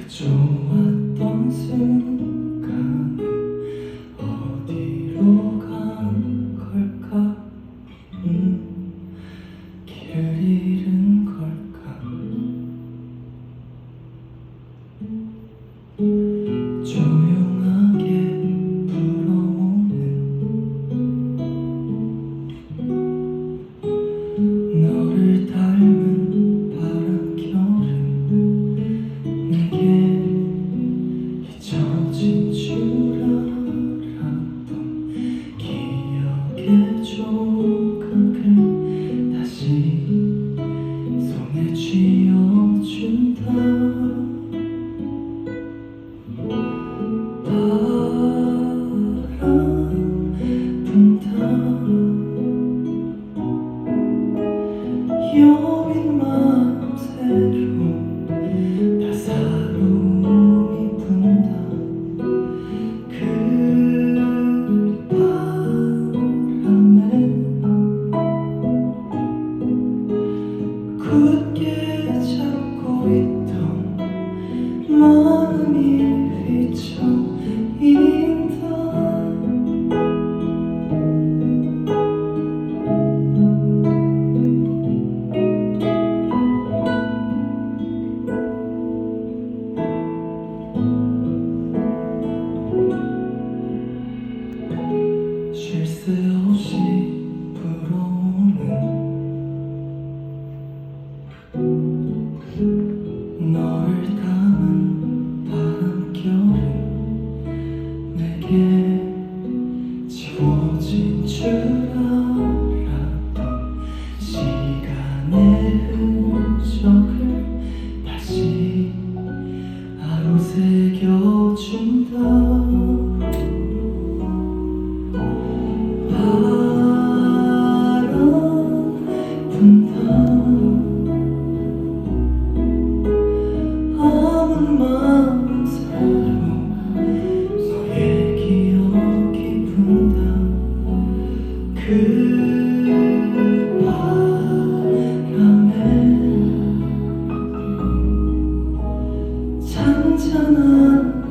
좋았던 순간은 어디로 간 걸까? 길을 잃은 걸까? 조용하게 불어오는 너를 닮은 바람결은 내게 잊혀진 줄 알았던 기억의 조각을 다시 손에 쥐어준다. 바람 분다 여린 맘새로 따사로움이 분다. 그 바람에 굳게 잡고 있던 마음이 휘청인다. 쉴 새 없이 불어오는 너를 담은 바람결은 내게 지워진 줄 알았던 시간의 흔적을 다시 아로새겨준다. 바람 분다 아무 맘새로 너의 기억이 분다. 그 바람에 잔잔한